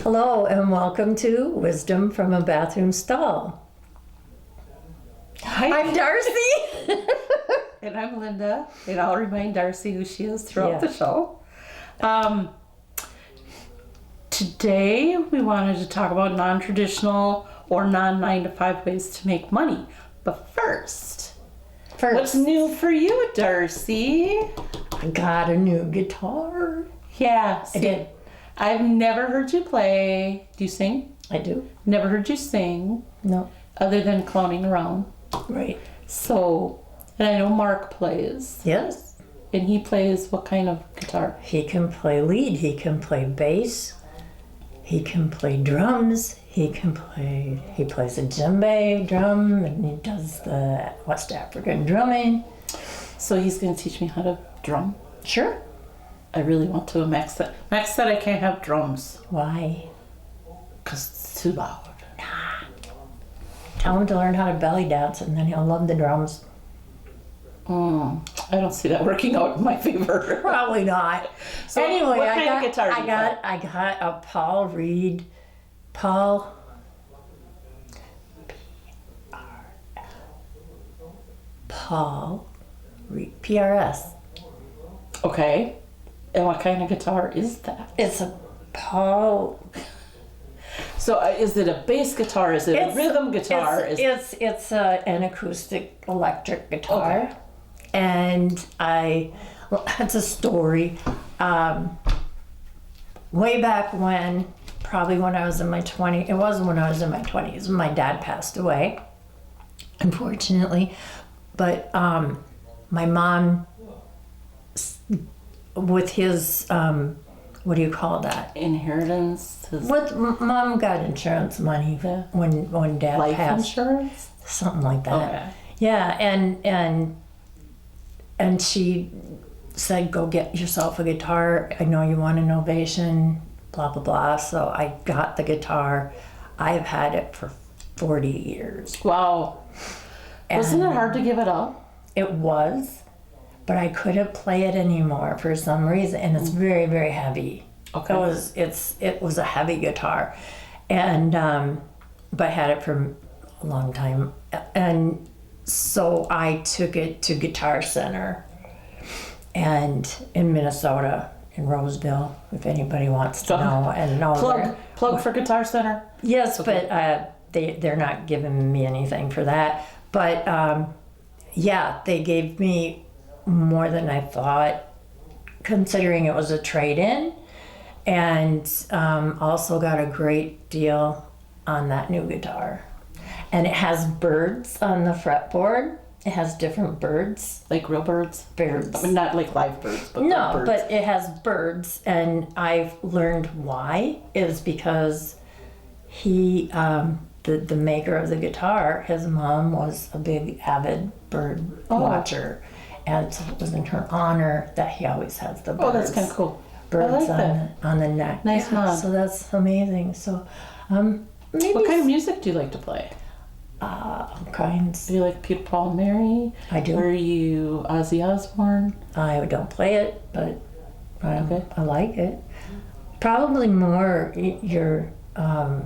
Hello and welcome to Wisdom from a Bathroom Stall. Hi. I'm Darcy. And I'm Linda. And I'll remind Darcy who she is throughout the show. Today we wanted to talk about non-traditional or non-9-to-5 ways to make money. But first, what's new for you, Darcy? I got a new guitar. Yeah, I did. I've never heard you play. Do you sing? I do. Never heard you sing. No. Other than clowning around. Right. So, and I know Mark plays. Yes. And he plays what kind of guitar? He can play lead. He can play bass. He can play drums. He plays a djembe drum, and he does the West African drumming. So he's going to teach me how to drum? Sure. I really want to. Max said I can't have drums. Why? Because it's too loud. Tell him to learn how to belly dance, and then he'll love the drums. I don't see that working out in my favor. Probably not. So anyway, what kind of guitar do you play? I got a Paul Reed, PRS. Okay. And what kind of guitar is that? It's a Paul. So is it a bass guitar? Is it a rhythm guitar? It's an acoustic electric guitar. Okay. And it's a story. Way back when, probably when I was in my 20s, it wasn't when I was in my 20s, my dad passed away, unfortunately. But my mom, with his, what do you call that? Inheritance? Mom got insurance money when dad Life passed. insurance? Something like that. Okay. Yeah, and she said, go get yourself a guitar. I know you want an ovation, blah, blah, blah. So I got the guitar. I've had it for 40 years. Wow. Wasn't it hard to give it up? It was, but I couldn't play it anymore for some reason. And it's very, very heavy. Okay. It was a heavy guitar. And, but I had it for a long time. And so I took it to Guitar Center and in Minnesota, in Roseville, if anybody wants to know. And Plug for Guitar Center. Yes, okay. But they're not giving me anything for that. But yeah, they gave me more than I thought, considering it was a trade-in, and also got a great deal on that new guitar. And it has birds on the fretboard. It has different birds. Like real birds? Birds. I mean, not like live birds, but no, birds. But it has birds, and I've learned why is because he, the maker of the guitar, his mom was a big avid bird watcher, and so it was in her honor that he always has the birds. Oh, that's kind of cool. Birds I like on the neck. Nice mom. So that's amazing. So, maybe what kind of music do you like to play? all kinds. Do you like Peter, Paul, and Mary? I do. Are you Ozzy Osbourne? I don't play it, but I like it. Probably more your, I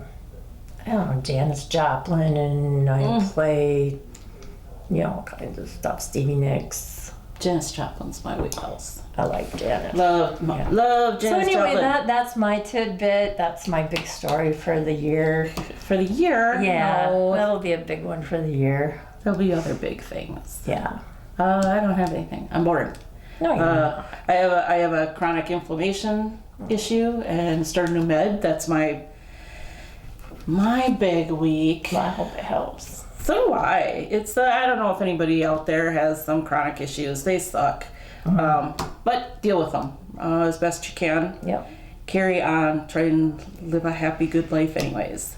don't know, Janis Joplin, and I play, all kinds of stuff. Stevie Nicks. Janis Joplin's my wheelhouse. I like Janis. Love Janis Joplin. So anyway, that's my tidbit. That's my big story for the year. For the year? Yeah, No. that'll be a big one for the year. There'll be other big things. Yeah. I don't have anything. I'm bored. No, you don't. I have a chronic inflammation issue and started new med. That's my big week. Well, I hope it helps. So do I. It's I don't know if anybody out there has some chronic issues. They suck. But deal with them as best you can. Yep. Carry on. Try and live a happy, good life anyways.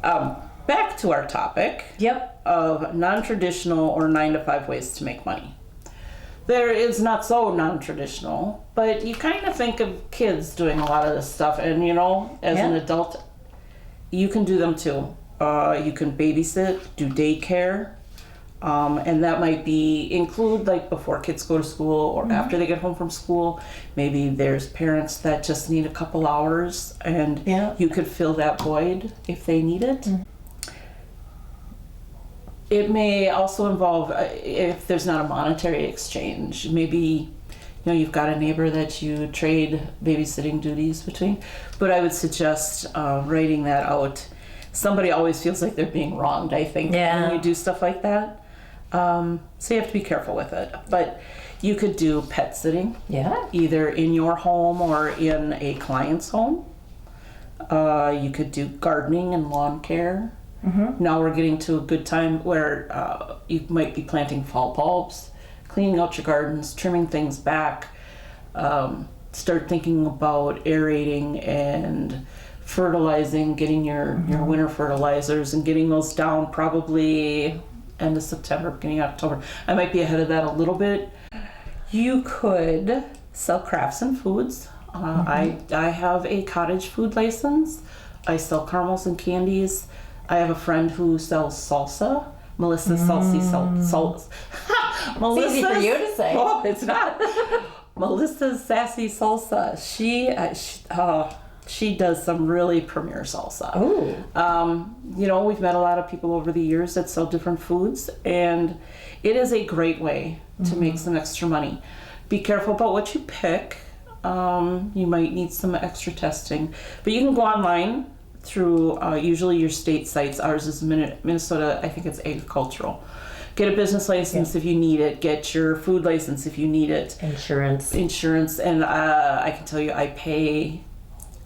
Back to our topic. Yep. Of non-traditional or 9-to-5 ways to make money. There is not so non-traditional, but you kind of think of kids doing a lot of this stuff, and as an adult, you can do them too. You can babysit, do daycare, And that might include like before kids go to school or after they get home from school. Maybe there's parents that just need a couple hours, and you could fill that void if they need it. It may also involve, if there's not a monetary exchange, maybe you've got a neighbor that you trade babysitting duties between. But I would suggest writing that out. Somebody always feels like they're being wronged, I think, when you do stuff like that. So you have to be careful with it. But you could do pet sitting, either in your home or in a client's home. You could do gardening and lawn care. Now we're getting to a good time where you might be planting fall bulbs, cleaning out your gardens, trimming things back. Start thinking about aerating and fertilizing, getting your winter fertilizers and getting those down probably end of September, beginning of October. I might be ahead of that a little bit. You could sell crafts and foods. I have a cottage food license. I sell caramels and candies. I have a friend who sells salsa. Melissa Salsa. It's easy for you to say. Oh, it's not. Melissa's Sassy Salsa. She does some really premier salsa. Ooh. We've met a lot of people over the years that sell different foods, and it is a great way to make some extra money. Be careful about what you pick. You might need some extra testing, but you can go online through usually your state sites. Ours is Minnesota, I think it's agricultural. Get a business license if you need it. Get your food license if you need it. Insurance. And I can tell you I pay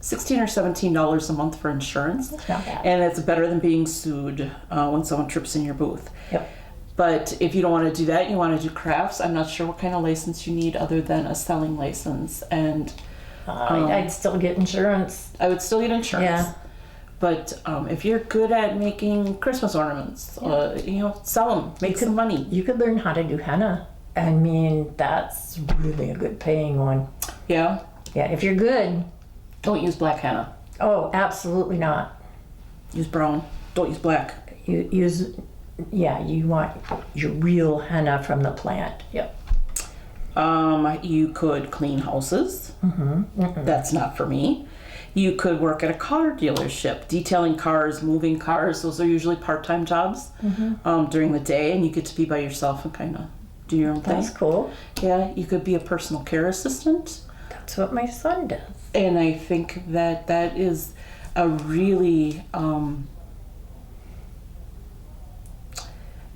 $16 or $17 a month for insurance. That's not bad. And it's better than being sued when someone trips in your booth. Yep. But if you don't want to do that, you want to do crafts, I'm not sure what kind of license you need other than a selling license. And I'd still get insurance. I would still get insurance. Yeah. But if you're good at making Christmas ornaments, sell them, make some money. You could learn how to do henna. I mean, that's really a good paying one. Yeah? Yeah, if you're good. Don't use black henna. Oh, absolutely not. Use brown. Don't use black. You want your real henna from the plant. Yep. You could clean houses. That's not for me. You could work at a car dealership, detailing cars, moving cars. Those are usually part-time jobs during the day, and you get to be by yourself and kind of do your own thing. That's cool. Yeah, you could be a personal care assistant. That's what my son does. And I think that is a really,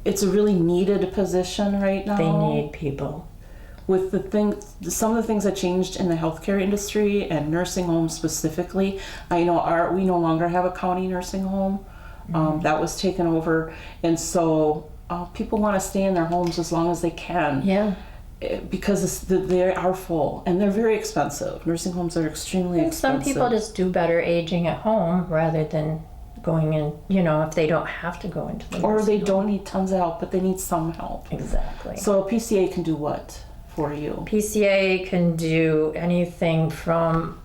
it's a really needed position right now. They need people. With some of the things that changed in the healthcare industry and nursing homes specifically, I know we no longer have a county nursing home. That was taken over, and so people want to stay in their homes as long as they can. Yeah. Because they are full and they're very expensive. Nursing homes are extremely expensive. Some people just do better aging at home rather than going in, if they don't have to go into the nursing or they home. don't need tons of help, but they need some help. Exactly. So a PCA can do what for you? PCA can do anything from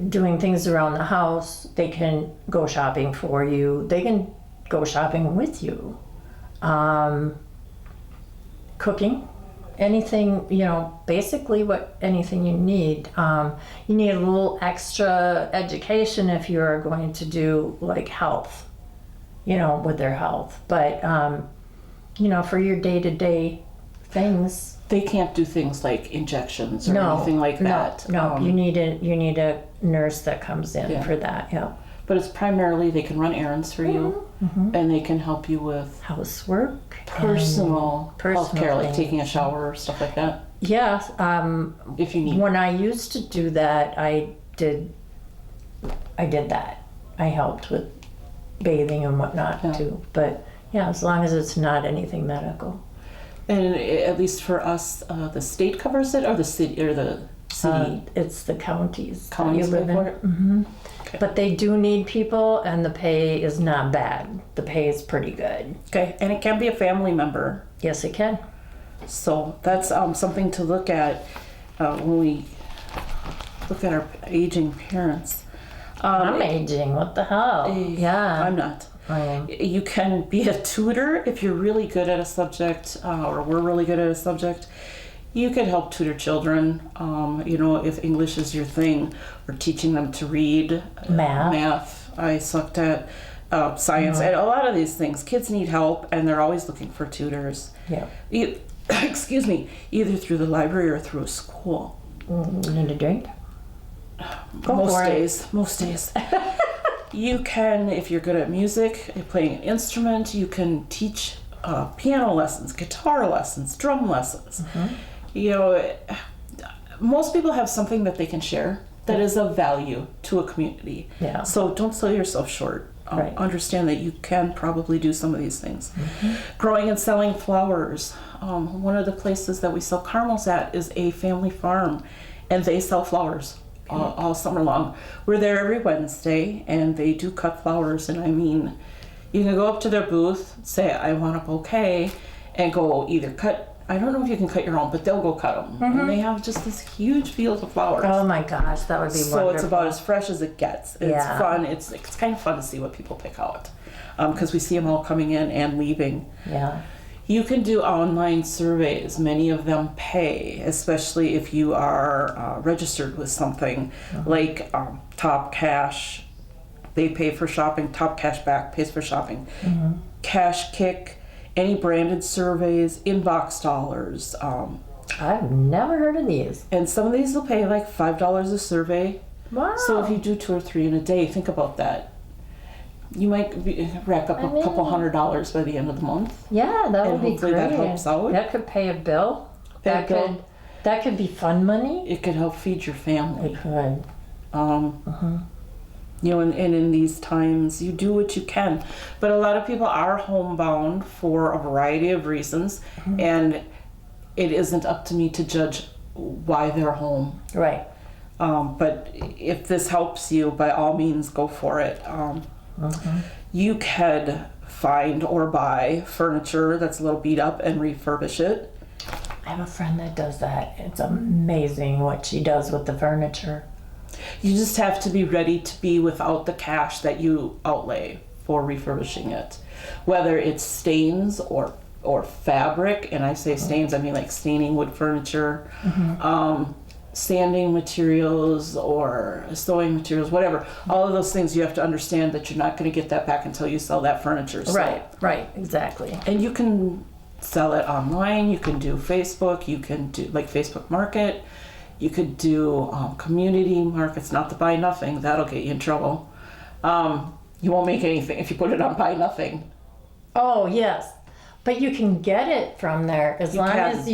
doing things around the house. They can go shopping for you. They can go shopping with you. Cooking. Anything, basically anything you need. You need a little extra education if you're going to do like health, with their health. But, for your day-to-day things. They can't do things like injections or anything like that. No, you need a nurse that comes in for that, yeah. But it's primarily they can run errands for you, and they can help you with housework, personal health care, like taking a shower or stuff like that. Yeah. If you need. When I used to do that, I did that. I helped with bathing and whatnot too. But yeah, as long as it's not anything medical. And at least for us, the state covers it, or the city, or the city. It's the counties. Counties pay for it. Okay. But they do need people, and the pay is not bad. The pay is pretty good. Okay, and it can be a family member. Yes, it can. So that's something to look at when we look at our aging parents. I'm aging. What the hell? Yeah, I'm not. You can be a tutor if you're really good at a subject, or we're really good at a subject. You could help tutor children, if English is your thing, or teaching them to read. Math. I sucked at science, and a lot of these things. Kids need help, and they're always looking for tutors. Yeah. Excuse me, either through the library or through a school. You need a drink? Most days. You can, if you're good at music, playing an instrument, you can teach piano lessons, guitar lessons, drum lessons. Most people have something that they can share that is of value to a community. Yeah. So don't sell yourself short. Understand that you can probably do some of these things. Growing and selling flowers. One of the places that we sell caramels at is a family farm, and they sell flowers all summer long. We're there every Wednesday, and they do cut flowers. And I mean, you can go up to their booth, say, I want a bouquet, and go either cut. I don't know if you can cut your own, but they'll go cut them. And they have just this huge field of flowers. Oh my gosh, that would be wonderful. So it's about as fresh as it gets. It's fun. It's kind of fun to see what people pick out, because we see them all coming in and leaving. Yeah. You can do online surveys. Many of them pay, especially if you are registered with something like Top Cash. They pay for shopping. Top Cash Back pays for shopping. Cash Kick. Any branded surveys, inbox dollars. I've never heard of these. And some of these will pay like $5 a survey. Wow. So if you do 2 or 3 in a day, think about that. You might rack up a couple $100 by the end of the month. Yeah, that would be hopefully great. that helps out. That could pay a bill. That could be fun money. It could help feed your family. It could. And in these times, you do what you can. But a lot of people are homebound for a variety of reasons, and it isn't up to me to judge why they're home. Right. But if this helps you, by all means, go for it. You could find or buy furniture that's a little beat up and refurbish it. I have a friend that does that. It's amazing what she does with the furniture. You just have to be ready to be without the cash that you outlay for refurbishing it. Whether it's stains or fabric, and I say stains, I mean like staining wood furniture, sanding materials or sewing materials, whatever. All of those things, you have to understand that you're not going to get that back until you sell that furniture. So, Right, exactly. And you can sell it online, you can do Facebook, you can do like Facebook Market. You could do community markets, not to buy nothing. That'll get you in trouble. You won't make anything if you put it on buy nothing. Oh yes, but you can get it from there as long as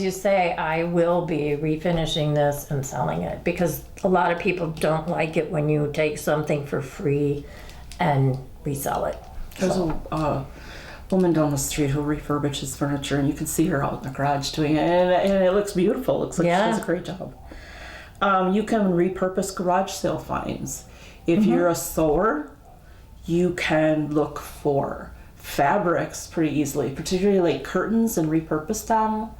you say I will be refinishing this and selling it, because a lot of people don't like it when you take something for free and resell it. There's a woman down the street who refurbishes furniture, and you can see her out in the garage doing it, and it looks beautiful. It looks like she does a great job. You can repurpose garage sale finds. If you're a sewer, you can look for fabrics pretty easily, particularly like curtains, and repurpose them.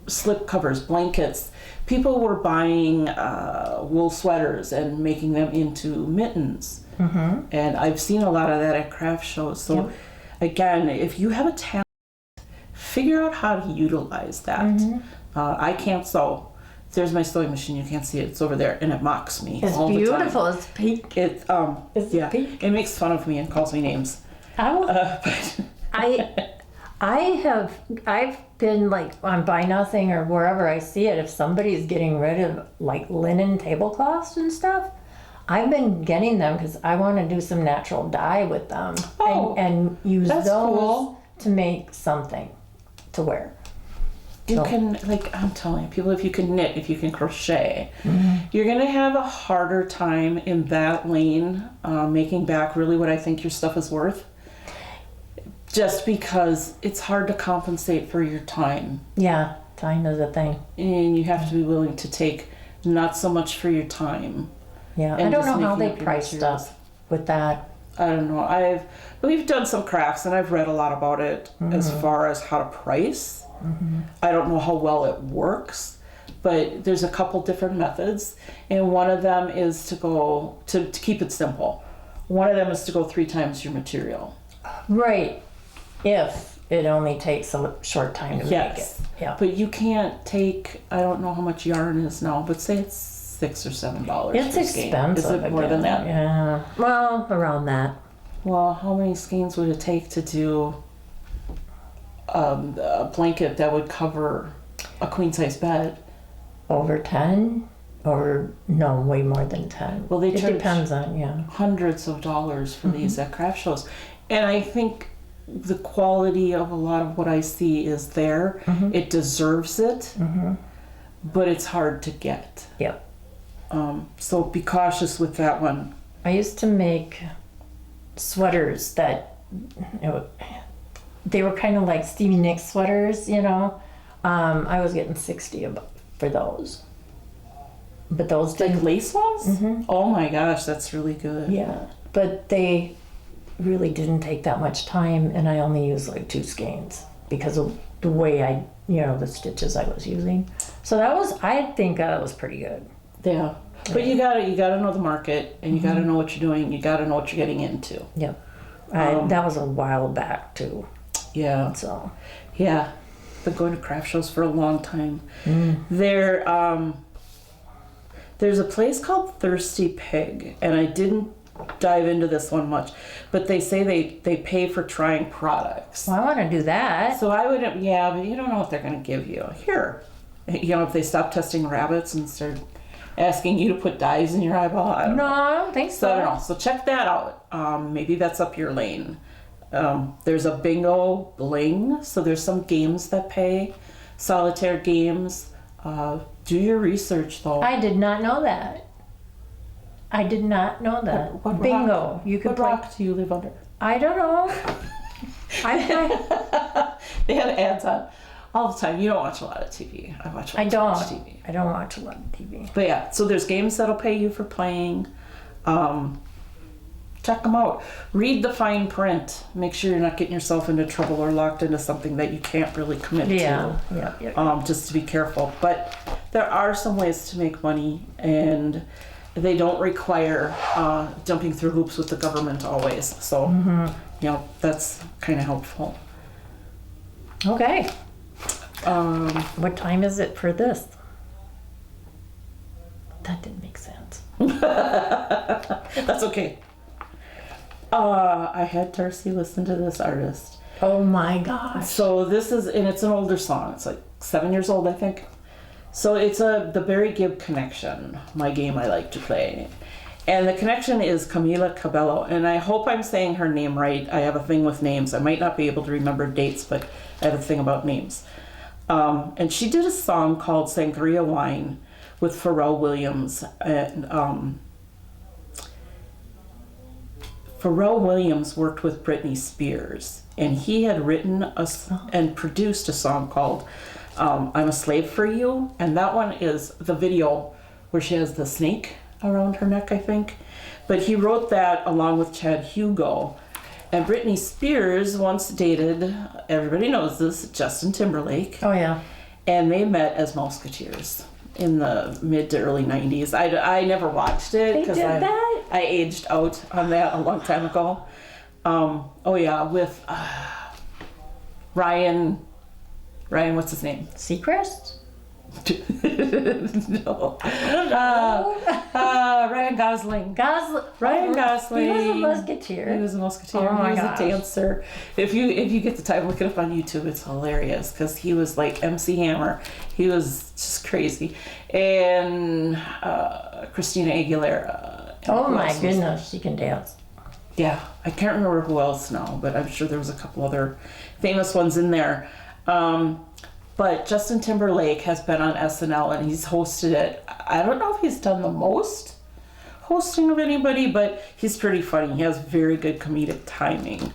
Slip covers, blankets. People were buying wool sweaters and making them into mittens. And I've seen a lot of that at craft shows. So again, if you have a talent, figure out how to utilize that. I can't sew. There's my sewing machine. You can't see it. It's over there, and it mocks me. It's all beautiful. The time. It's pink. It's pink. It makes fun of me and calls me names. I've been like on Buy Nothing or wherever I see it. If somebody's getting rid of like linen tablecloths and stuff, I've been getting them because I want to do some natural dye with them and use those to make something to wear. You can, like I'm telling you, people, if you can knit, if you can crochet, you're going to have a harder time in that lane making back really what I think your stuff is worth. Just because it's hard to compensate for your time. Yeah, time is a thing. And you have to be willing to take not so much for your time. Yeah, I don't know how they price stuff with that. I don't know. We've done some crafts, and I've read a lot about it as far as how to price. I don't know how well it works, but there's a couple different methods, and one of them is to keep it simple. One of them is to go 3 times your material. Right. If it only takes a short time to make it. Yeah. But you can't take, I don't know how much yarn is now, but say it's $6 or $7. It's expensive. Is it more than that? Yeah. Well, around that. Well, how many skeins would it take to do a blanket that would cover a queen size bed? Over 10? Or no, way more than 10. Well, it depends on, hundreds of dollars for these at craft shows. And I think the quality of a lot of what I see is there. It deserves it, but it's hard to get. Yep. So be cautious with that one. I used to make sweaters that, they were kind of like Stevie Nicks sweaters, I was getting $60 for those. But those like lace ones? Oh my gosh, that's really good. Yeah, but they really didn't take that much time, and I only used like 2 skeins because of the way the stitches I was using. So I think that was pretty good. Yeah, but you gotta know the market, and you gotta know what you're doing. You gotta know what you're getting into. Yep. That was a while back too. Yeah. So. Yeah, been going to craft shows for a long time. There's a place called Thirsty Pig, and I didn't dive into this one much, but they say they pay for trying products. Well, I want to do that. So I would, but you don't know what they're going to give you. Here, if they stop testing rabbits and start asking you to put dyes in your eyeball, I don't know. I don't think so. I don't know. So check that out. Maybe that's up your lane. There's a bingo bling, so there's some games that pay, solitaire games. Do your research, though. I did not know that. What bingo. Rock, you could what play. rock do you live under? I don't know. They have ads on all the time. You don't watch a lot of TV. I don't. TV. I don't watch a lot of TV. But yeah, so there's games that'll pay you for playing. Check them out. Read the fine print. Make sure you're not getting yourself into trouble or locked into something that you can't really commit to. Yeah. Just to be careful. But there are some ways to make money, and they don't require jumping through hoops with the government always. So, that's kind of helpful. Okay. What time is it for this? That didn't make sense. That's okay. I had Darcy listen to this artist. Oh my gosh. So this is, and it's an older song. It's like 7 years old, I think. So it's the Barry Gibb Connection, my game I like to play. And the connection is Camila Cabello. And I hope I'm saying her name right. I have a thing with names. I might not be able to remember dates, but I have a thing about names. And she did a song called Sangria Wine with Pharrell Williams. And Pharrell Williams worked with Britney Spears, and he had written and produced a song called I'm a Slave for You, and that one is the video where she has the snake around her neck, I think. But he wrote that along with Chad Hugo. And Britney Spears once dated, everybody knows this, Justin Timberlake. Oh yeah. And they met as Mouseketeers in the mid to early 90s. I never watched it because I aged out on that a long time ago. With Ryan, what's his name? Seacrest? No. Ryan Gosling. Ryan Gosling. He was a musketeer. He was a musketeer. Oh he was gosh. a dancer. If you get the time, look it up on YouTube. It's hilarious because he was like MC Hammer. He was just crazy. And Christina Aguilera. Oh my goodness, she can dance. Yeah, I can't remember who else now, but I'm sure there was a couple other famous ones in there. But Justin Timberlake has been on SNL and he's hosted it. I don't know if he's done the most hosting of anybody, but he's pretty funny. He has very good comedic timing.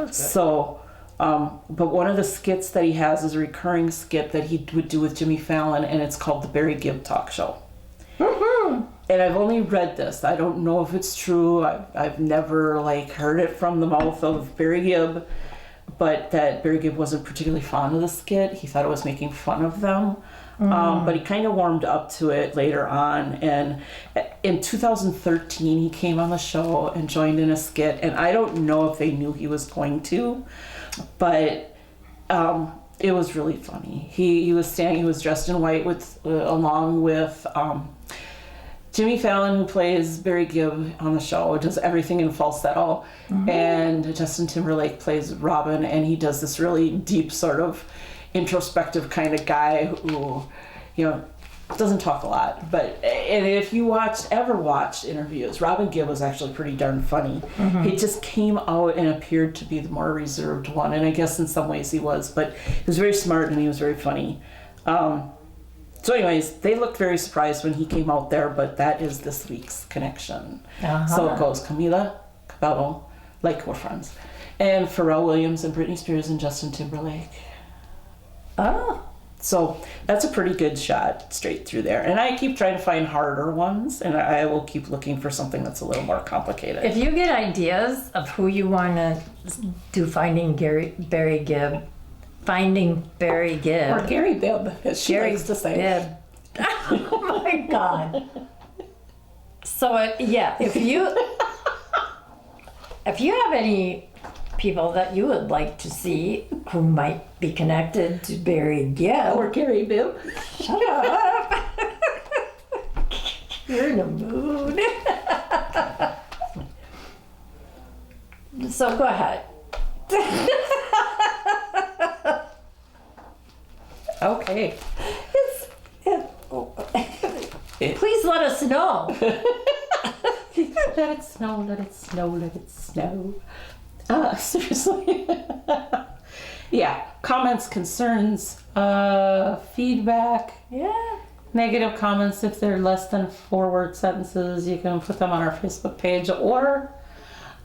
So, but one of the skits that he has is a recurring skit that he would do with Jimmy Fallon, and it's called The Barry Gibb Talk Show. Mm-hmm. And I've only read this. I don't know if it's true. I've never heard it from the mouth of Barry Gibb. But that Barry Gibb wasn't particularly fond of the skit. He thought it was making fun of them. But he kind of warmed up to it later on. And in 2013, he came on the show and joined in a skit. And I don't know if they knew he was going to, but it was really funny. He was dressed in white along with Jimmy Fallon, who plays Barry Gibb on the show, does everything in falsetto. And Justin Timberlake plays Robin, and he does this really deep sort of introspective kind of guy who, doesn't talk a lot. And if you ever watched interviews, Robin Gibb was actually pretty darn funny. He just came out and appeared to be the more reserved one, and I guess in some ways he was, but he was very smart and he was very funny. So anyways, they looked very surprised when he came out there, but that is this week's connection. So it goes Camila Cabello, like we're friends, and Pharrell Williams and Britney Spears and Justin Timberlake. Oh. So that's a pretty good shot straight through there. And I keep trying to find harder ones, and I will keep looking for something that's a little more complicated. If you get ideas of who you want to do Finding Barry Gibb, or Gary Bibb, as she likes to say. Bibb. Oh my God. So if you have any people that you would like to see who might be connected to Barry Gibb or Gary Bibb, shut up. You're in a mood. So go ahead. Okay. Please let us know. Let it snow, let it snow, let it snow. Seriously. Yeah. Comments, concerns, feedback. Yeah. Negative comments, if they're less than 4-word sentences, you can put them on our Facebook page or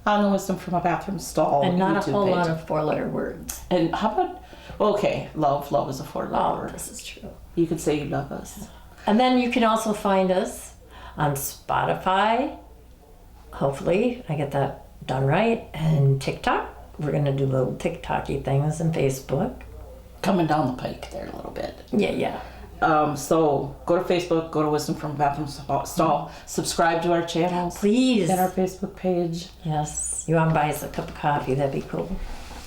on the Wisdom from a Bathroom Stall And not YouTube a whole page. lot of 4-letter words. And how about, okay, love is a 4-letter word. This is true. You could say you love us. And then you can also find us on Spotify. Hopefully, I get that done right. And TikTok. We're going to do little TikTok-y things, and Facebook. Coming down the pike there a little bit. Yeah. So go to Facebook, go to Wisdom from a Bathroom Stall, subscribe to our channels. Please. And our Facebook page. Yes. You want to buy us a cup of coffee? That'd be cool.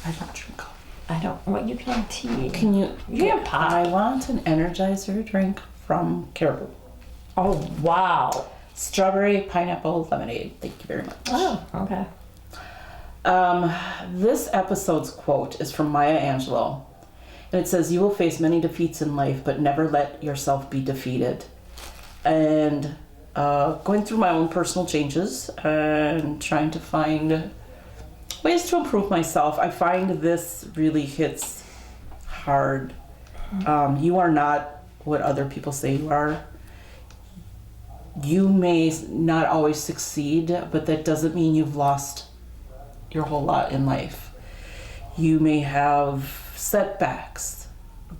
I don't drink coffee. I don't. Well, you can have tea. Can you? Yeah, pop. I want an Energizer drink from Caribou. Oh, wow. Strawberry pineapple lemonade. Thank you very much. Oh, okay. This episode's quote is from Maya Angelou. And it says, "You will face many defeats in life, but never let yourself be defeated." And going through my own personal changes and trying to find ways to improve myself, I find this really hits hard. You are not what other people say you are. You may not always succeed, but that doesn't mean you've lost your whole lot in life. You may have setbacks,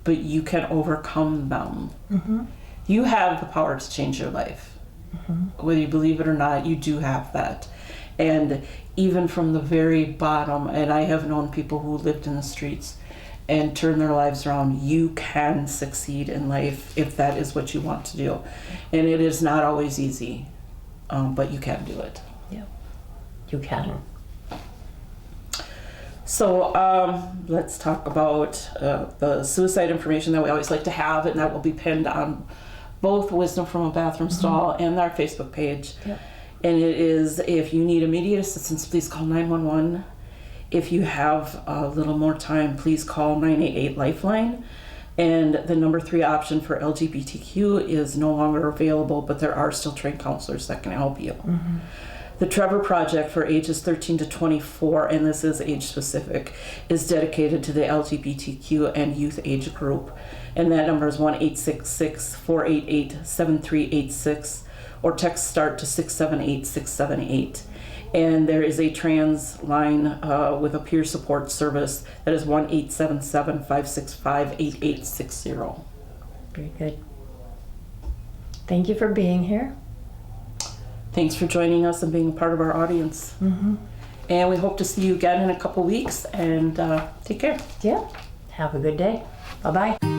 but you can overcome them. You have the power to change your life. Whether you believe it or not, you do have that. And even from the very bottom, and I have known people who lived in the streets and turned their lives around, you can succeed in life if that is what you want to do. And it is not always easy, but you can do it. Yeah. You can. So let's talk about the suicide information that we always like to have, and that will be pinned on both Wisdom from a Bathroom Stall and our Facebook page. Yep. And it is, if you need immediate assistance, please call 911. If you have a little more time, please call 988 Lifeline. And the number 3 option for LGBTQ is no longer available, but there are still trained counselors that can help you. The Trevor Project for ages 13 to 24, and this is age specific, is dedicated to the LGBTQ and youth age group. And that number is 1-866-488-7386, or text START to 678-678. And there is a trans line with a peer support service that is 1-877-565-8860. Very good. Thank you for being here. Thanks for joining us and being a part of our audience. And we hope to see you again in a couple weeks, and take care. Yeah. Have a good day. Bye-bye.